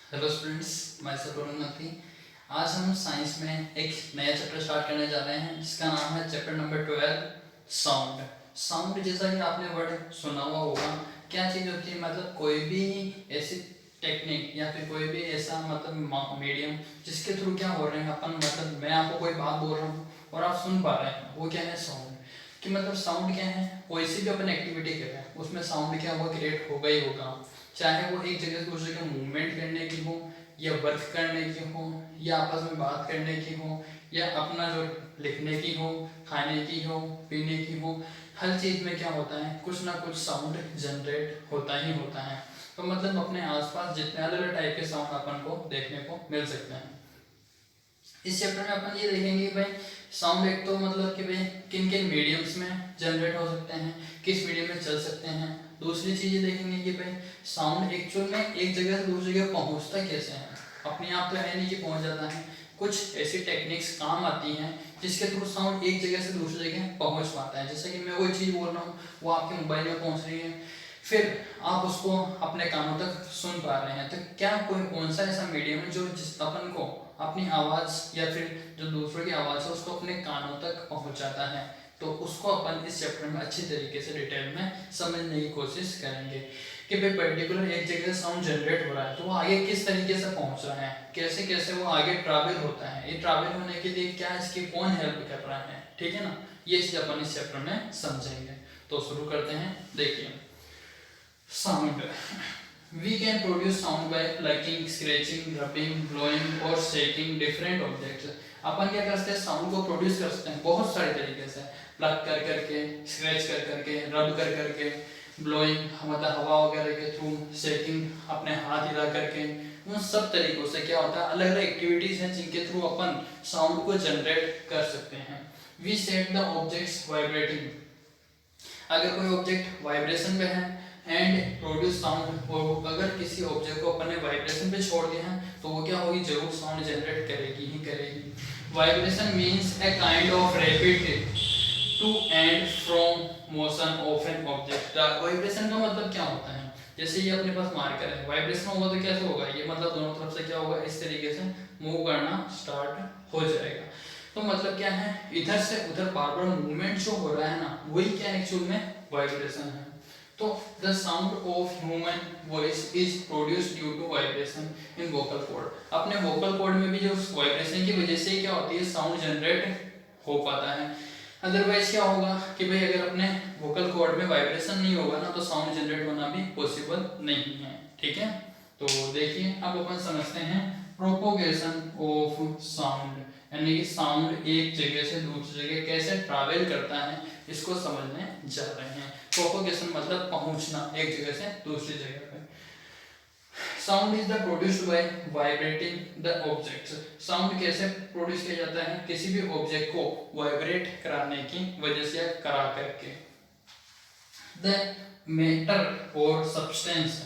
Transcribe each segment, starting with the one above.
Hello students, मैं सरोन मथी। आज हम साइंस में एक नया चैप्टर स्टार्ट करने जा रहे हैं जिसका नाम है चैप्टर नंबर 12, साउंड। साउंड जैसा कि आपने वर्ड सुना हुआ होगा, क्या चीज़ होती है, मतलब कोई भी ऐसी टेक्निक या फिर कोई भी ऐसा मतलब मीडियम जिसके थ्रू क्या हो रहे हैं अपन, मतलब मैं आपको कोई बात बोल रहा हूँ और आप सुन पा रहे हैं, वो क्या है, साउंड। कि मतलब साउंड क्या है, कोई सी भी अपन एक्टिविटी कर रहे हैं उसमें साउंड क्या होगा, क्रिएट होगा ही होगा। चाहे वो एक जगह से दूसरी जगह मूवमेंट करने की हो, या वर्क करने की हो, या आपस में बात करने की हो, या अपना जो लिखने की हो, खाने की हो, पीने की हो, हर चीज़ में क्या होता है, कुछ ना कुछ साउंड जनरेट होता ही होता है। तो मतलब अपने आसपास जितने अलग अलग टाइप के साउंड अपन को देखने को मिल सकते हैं। इस चैप्टर में अपन ये देखेंगे कि भाई साउंड एक तो मतलब कि भाई किन किन मीडियम्स में जनरेट हो सकते हैं, किस मीडियम में चल सकते हैं। दूसरी चीज़ ये देखेंगे कि भाई साउंड एक्चुअल में एक जगह से दूसरी जगह पहुंचता कैसे है। अपने आप तो है नहीं कि पहुंच जाता है, कुछ ऐसी टेक्निक्स काम आती हैं जिसके थ्रू साउंड एक जगह से दूसरी जगह पहुंच पाता है। जैसे कि मैं कोई चीज़ बोल रहा हूँ, वो आपके मोबाइल में पहुंच रही है, फिर आप उसको अपने कानों तक सुन पा रहे हैं। तो क्या कोई कौन सा ऐसा मीडियम है जो जिस अपन को अपनी आवाज़ या फिर जो दूसरों की आवाज़ है उसको अपने कानों तक पहुंचाता है। तो उसको अपन इस चैप्टर में अच्छी तरीके से डिटेल में समझने की कोशिश करेंगे कि भाई पर्टिकुलर एक जगह से साउंड जनरेट हो रहा है तो वो आगे किस तरीके से पहुंच रहा है, कैसे कैसे वो आगे ट्रैवल होता है, ये ट्रैवल होने के लिए क्या इसकी कौन हेल्प कर रहा है, ठीक है ना। ये चीज़ अपन इस चैप्टर में समझेंगे। तो शुरू करते हैं। देखिए, sound, we can produce sound by plucking, scratching, rubbing, blowing और shaking different objects। अपन क्या करते हैं, साउंड को प्रोड्यूस कर सकते हैं बहुत सारे तरीके से। प्लग कर करके, स्क्रैच कर करके, रब कर करके, ब्लोइंग मतलब हवा वगैरह के थ्रू, शेकिंग अपने हाथ हिला करके। उन सब तरीकों से क्या होता है, अलग अलग एक्टिविटीज हैं जिनके थ्रू अपन साउंड को जनरेट कर सकते हैं। We set the objects vibrating, अगर कोई ऑब्जेक्ट वाइब्रेशन पे है एंड प्रोड्यूस साउंड, और अगर किसी ऑब्जेक्ट को अपन ने वाइब्रेशन पे छोड़ दिया है तो वो क्या होगी, जरूर साउंड जनरेट करेगी ही करेगी। Vibration means a kind of rapid to and from motion of an object. Vibration का मतलब क्या होता है, जैसे ये अपने पास मार्कर है, वाइब्रेशन होगा तो कैसे होगा, ये मतलब दोनों तरफ से क्या होगा, इस तरीके से मूव करना स्टार्ट हो जाएगा। तो मतलब क्या है, इधर से उधर बार बार मूवमेंट जो हो रहा है ना, वही क्या एक्चुअल में वाइब्रेशन है। तो the sound of human voice is produced due to vibration in vocal cord. अपने वोकल कॉर्ड में भी जो वाइब्रेशन की वजह से क्या होती है, साउंड जनरेट हो पाता है। अदरवाइज क्या होगा कि भाई अगर अपने वोकल कॉर्ड में वाइब्रेशन नहीं होगा ना तो साउंड जनरेट होना भी पॉसिबल नहीं है, ठीक है। तो देखिए अब अपन समझते हैं प्रोपोगेशन ऑफ साउंड, यानी कि साउंड एक जगह से दूसरी जगह कैसे ट्रैवल करता है, इसको समझने जा रहे हैं। प्रोपोगेशन मतलब पहुंचना एक जगह से दूसरी जगह पे। Sound is the produced by vibrating the objects. Sound कैसे प्रोड्यूस किया जाता है, किसी भी ऑब्जेक्ट को वाइब्रेट कराने की वजह से करा करके। द मैटर और substance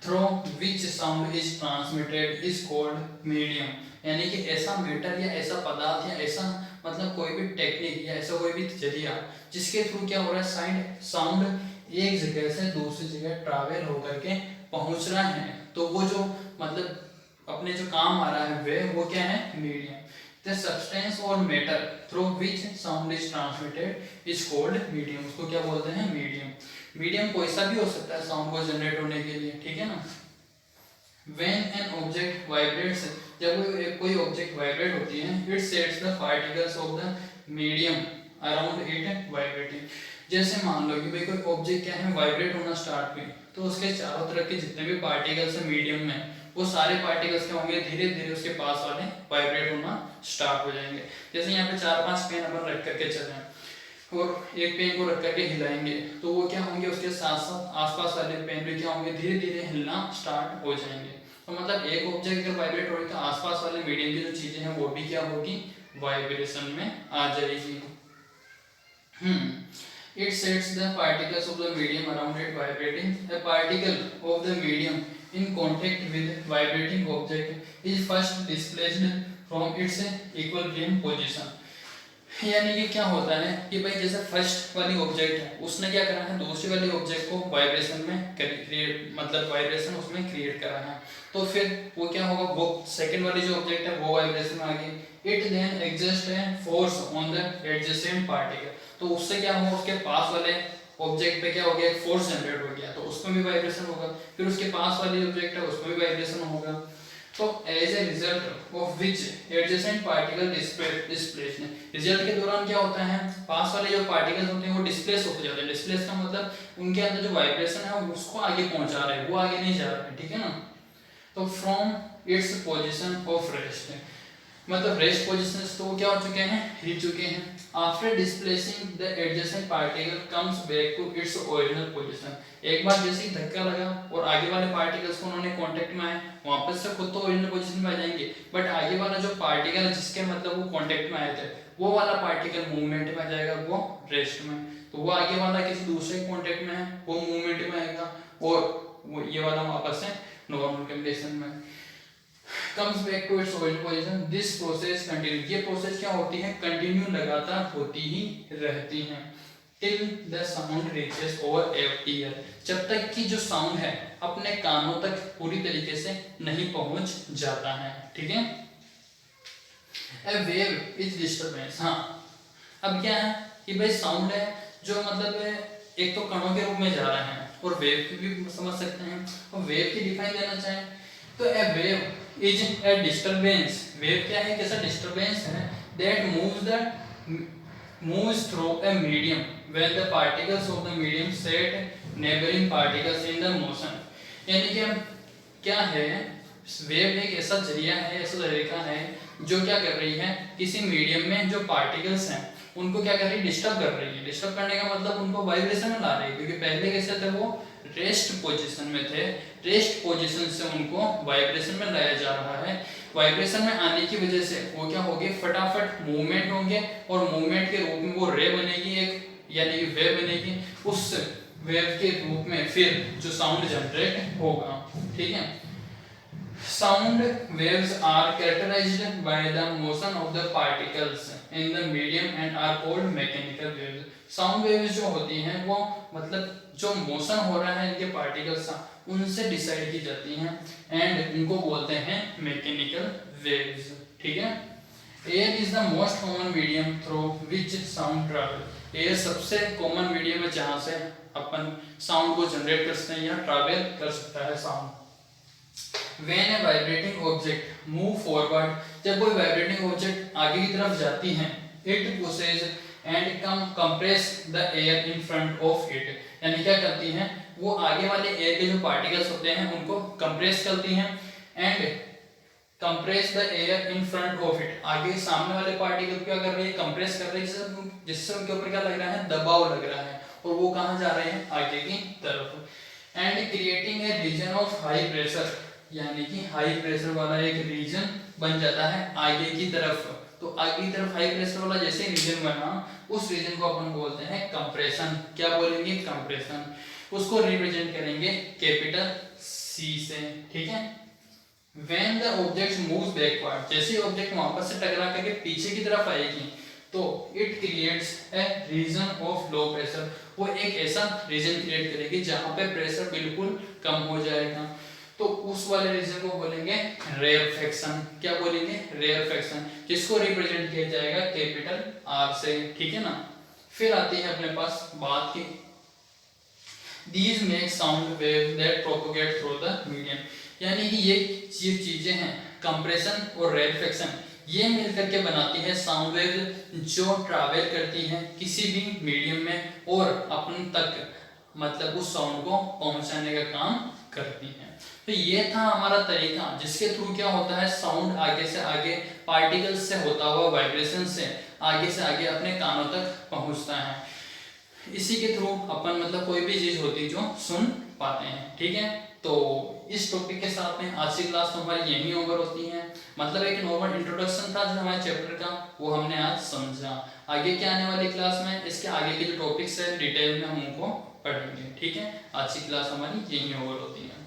through which sound is transmitted is called medium. यानी कि ऐसा मैटर या ऐसा पदार्थ या ऐसा मतलब कोई भी टेक्निक या ऐसा कोई भी जरिया जिसके थ्रू क्या हो रहा है, साउंड एक जगह से दूसरी जगह ट्रैवल होकर के पहुंच रहा है, तो वो जो मतलब अपने जो काम आ रहा है वो क्या है, मीडियम। द सब्सटेंस और matter through which sound is transmitted is called medium. उसको क्या बोलते हैं, मीडियम। मीडियम कोई सा भी हो सकता है साउंड को जनरेट होने के लिए, ठीक है ना। When an object vibrates, जब कोई ऑब्जेक्ट वाइब्रेट होती है, it sets the particles of the medium around it vibrating। जैसे मान लो कि भाई कोई ऑब्जेक्ट क्या है, वाइब्रेट होना स्टार्ट हुई, तो उसके चारों तरफ के जितने भी पार्टिकल्स है मीडियम में, वो सारे पार्टिकल्स क्या होंगे, धीरे धीरे उसके पास वाले वाइब्रेट होना स्टार्ट हो जाएंगे। जैसे यहाँ पे 4-5 पेन अपन रख करके चले हैं और एक पेन को रख करके हिलाएंगे तो वो क्या होंगे, उसके साथ साथ आसपास वाले पेन भी क्या होंगे, धीरे धीरे हिलना स्टार्ट हो जाएंगे। तो मतलब एक ऑब्जेक्ट अगर वाइब्रेट हो रही तो आसपास वाले मीडियम की जो चीजें हैं वो भी क्या होगी, वाइब्रेशन में आ जाएगी। It sets the particles of the medium around it vibrating. A particle of the medium in contact with vibrating object is first displaced from its equilibrium position। यानी कि क्या होता है कि भाई जैसे फर्स्ट वाली ऑब्जेक्ट है उसने क्या करा है, दूसरी वाली ऑब्जेक्ट को वाइब्रेशन में क्रिएट, मतलब वाइब्रेशन उसमें क्रिएट करा है, तो फिर वो क्या होगा, वो सेकंड वाली जो ऑब्जेक्ट है वो वाइब्रेशन में आ गई। इट देन एग्जिस्ट है force on the adjacent particle, तो उससे क्या हुआ, उसके पास वाले ऑब्जेक्ट पे क्या हो गया, एक फोर्स जनरेट हो गया, तो उसमें भी वाइब्रेशन होगा। फिर उसके पास वाली ऑब्जेक्ट है उसमें भी वाइब्रेशन होगा। तो as a result of which adjacent particle displace, result के दौरान क्या होता है, पास वाले जो पार्टिकल्स होते हैं वो डिस्प्लेस होते जाते हैं। डिस्प्लेस का मतलब उनके अंदर जो वाइब्रेशन है उसको आगे पहुंचा रहे हैं, वो आगे नहीं जा रहे हैं, ठीक है ना। तो from its position of rest, मतलब रेस्ट पोजीशन से तो वो क्या हो चुके हैं, हिल चुके हैं। After displacing the adjacent particle comes back to its original position, एक बार जैसे ही धक्का लगा और आगे वाले पार्टिकल्स को उन्होंने कांटेक्ट में आए, वापस से खुद तो ओरिजिनल पोजीशन में आ जाएंगे, बट आगे वाला जो पार्टिकल जिसके मतलब वो कांटेक्ट में आए थे वो वाला पार्टिकल मूवमेंट में आ जाएगा, वो रेस्ट में। तो वो आगे वाला किसी दूसरे कांटेक्ट में है वो मूवमेंट में आएगा, और वो ये वाला वापस से नॉर्मल कंडीशन में comes back to its original position. This process continue, ये प्रोसेस क्या होती है, कंटिन्यू लगातार होती ही रहती है till the sound reaches over ear, जब तक कि जो साउंड है अपने कानों तक पूरी तरीके से नहीं पहुंच जाता है, ठीक है। A wave is disturbance, हाँ अब क्या है कि भाई साउंड है जो मतलब एक तो कणों के रूप में जा रहा है, और वेव की भी समझ सकते हैं, और वेव की डिफाइन देना चाहें तो a wave is a disturbance, wave क्या है, कैसा डिस्टरबेंस है, that moves through a medium when the particles of the medium set neighboring particles in the motion, यानी कि क्या है, वेव एक ऐसा जरिया है, ऐसा तरीका है जो क्या कर रही है, किसी मीडियम में जो पार्टिकल्स हैं उनको क्या कर रही है, डिस्टर्ब कर रही है। डिस्टर्ब करने का मतलब उनको वाइब्रेशन में ला रही है, क्योंकि पहले कैसे थे, वो रेस्ट पोजीशन में थे, रेस्ट पोजीशन से उनको वाइब्रेशन में लाया जा रहा है। वाइब्रेशन में आने की वजह से वो क्या होगी, फटाफट मूवमेंट होंगे, और मूवमेंट के रूप में वो रे बनेगी एक, यानी कि वेव बनेगी, उस वेव के रूप में फिर जो साउंड जनरेट होगा, ठीक है। Sound waves are characterized by the motion of the particles in the medium and are called mechanical waves. Sound waves जो होती हैं वो मतलब जो मोशन हो रहा है इनके पार्टिकल्स का उनसे डिसाइड की जाती हैं, एंड उनको बोलते हैं मैकेनिकल वेव्स, ठीक है। Air is the most common medium through which sound travel, air सबसे कॉमन मीडियम है जहाँ से अपन साउंड को जनरेट कर सकते हैं या ट्रैवल कर सकता है sound. When a vibrating object move forward, जब कोई वाइब्रेटिंग ऑब्जेक्ट आगे की तरफ जाती है, it pushes and compress the air in front of it, यानी क्या करती हैं, वो आगे वाले एयर के जो पार्टिकल्स होते हैं उनको कंप्रेस करती हैं, and compress the air in front of it, आगे सामने वाले पार्टिकल क्या कर रही है, कंप्रेस कर रही है, जिससे उनके ऊपर क्या लग रहा है, दबाव लग रहा है, और वो कहाँ जा रहे हैं, आगे की तरफ, and creating a region of high pressure, यानी कि हाई प्रेशर वाला एक रीजन बन जाता है आगे की तरफ। तो आगे की तरफ हाई प्रेशर वाला जैसे रीजन बना, उस रीजन को अपन बोलते हैं कंप्रेशन, क्या बोलेंगे, कंप्रेशन। उसको रिप्रेजेंट करेंगे कैपिटल सी से, ठीक है। When the object moves backward, जैसे ऑब्जेक्ट वापस से टकरा करके पीछे की तरफ आएगी, तो it creates a region of low pressure, वो एक ऐसा रीजन क्रिएट करेगी जहां पे प्रेशर बिल्कुल कम हो जाएगा, तो उस वाले रीजन को बोलेंगे रेयरफेक्शन, क्या बोलेंगे, रेयरफेक्शन, जिसको रिप्रेजेंट किया जाएगा कैपिटल आर से, ठीक है ना। फिर आती है अपने पास बात की These make sound wave that propagate through the medium, यानी कि ये चीजें हैं कंप्रेशन और रेयरफेक्शन, ये मिलकर के बनाती है साउंड वेव जो ट्रैवल करती है किसी भी मीडियम में और अपन तक मतलब उस साउंड को पहुंचाने का काम करती है। तो ये था हमारा तरीका जिसके थ्रू क्या होता है, साउंड आगे से आगे पार्टिकल्स से होता हुआ वाइब्रेशन से आगे अपने कानों तक पहुंचता है। इसी के थ्रू अपन मतलब कोई भी चीज होती जो सुन पाते हैं, ठीक है। तो इस टॉपिक के साथ में आज की क्लास तो हमारी यही ओवर होती है, मतलब एक नॉर्मल इंट्रोडक्शन था जो हमारे चैप्टर का, वो हमने आज समझा। आगे क्या आने वाली क्लास में इसके आगे के जो टॉपिक्स है डिटेल में हम उनको पढ़ेंगे, ठीक है। आज की क्लास हमारी यही ओवर होती है।